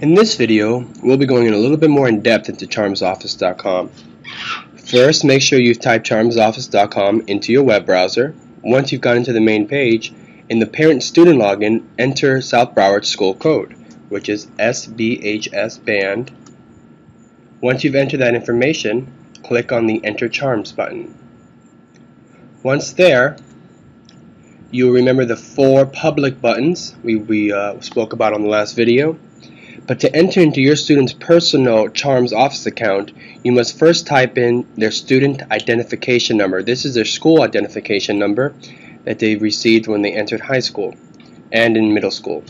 In this video, we'll be going in a little bit more in depth into charmsoffice.com. First, make sure you've typed charmsoffice.com into your web browser. Once you've gone into the main page, in the parent-student login, enter South Broward school code, which is SBHS band. Once you've entered that information, click on the Enter Charms button. Once there, you'll remember the 4 public buttons we spoke about on the last video. But to enter into your student's personal Charms Office account, you must first type in their student identification number. This is their school identification number that they received when they entered high school and in middle school.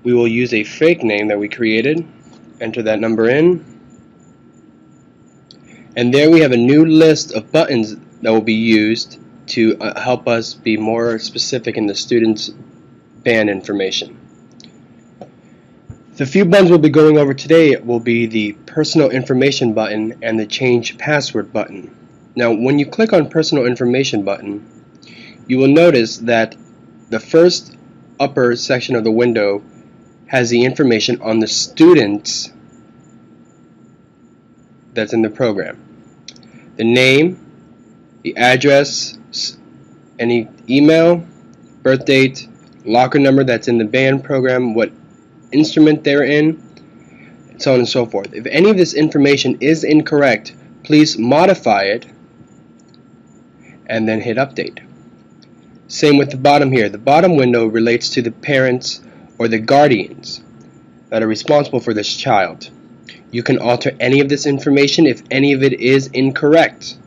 We will use a fake name that we created. Enter that number in. And there we have a new list of buttons that will be used to help us be more specific in the student's band information. The few buttons we'll be going over today will be the personal information button and the change password button. Now, when you click on personal information button, you will notice that the first upper section of the window has the information on the students that's in the program. The name, the address, any email, birth date, locker number that's in the band program, what instrument they're in, so on and so forth. If any of this information is incorrect, please modify it and then hit update. Same with the bottom here. The bottom window relates to the parents or the guardians that are responsible for this child. You can alter any of this information if any of it is incorrect.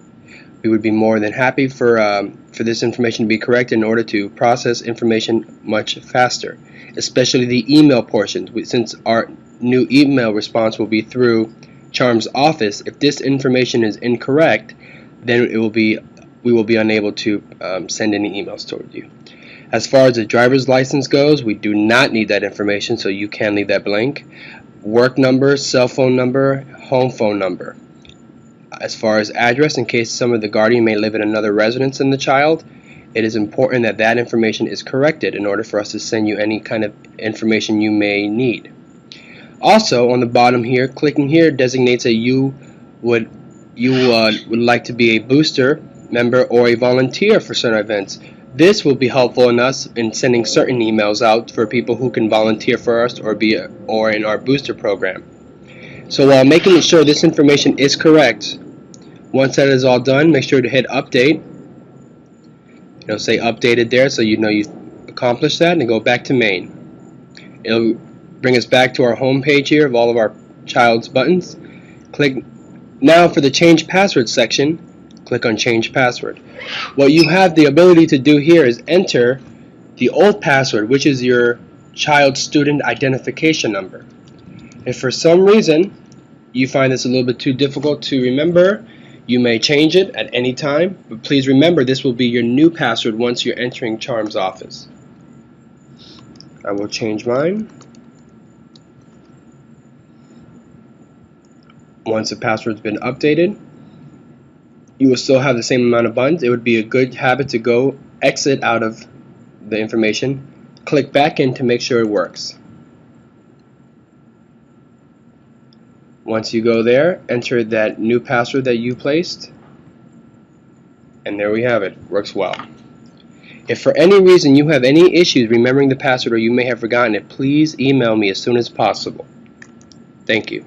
We would be more than happy for this information to be correct in order to process information much faster, especially the email portions. Since our new email response will be through Charms Office, if this information is incorrect, then we will be unable to send any emails toward you. As far as the driver's license goes, we do not need that information, so you can leave that blank. Work number, cell phone number, home phone number. As far as address, in case some of the guardian may live in another residence than the child, it is important that that information is corrected in order for us to send you any kind of information you may need. Also, on the bottom here, clicking here designates that you would like to be a booster member or a volunteer for certain events. This will be helpful in us in sending certain emails out for people who can volunteer for us or in our booster program. So while making sure this information is correct, once that is all done, make sure to hit update. It'll say updated there, so you know you've accomplished that, and go back to main. It'll bring us back to our home page here of all of our child's buttons. Click now for the change password section. Click on change password. What you have the ability to do here is enter the old password, which is your child's student identification number. If for some reason you find this a little bit too difficult to remember, you may change it at any time, but please remember this will be your new password once you're entering Charms Office. I will change mine. Once the password's been updated, you will still have the same amount of buttons. It would be a good habit to go exit out of the information, click back in to make sure it works. Once you go there, enter that new password that you placed, and there we have it. Works well. If for any reason you have any issues remembering the password or you may have forgotten it, please email me as soon as possible. Thank you.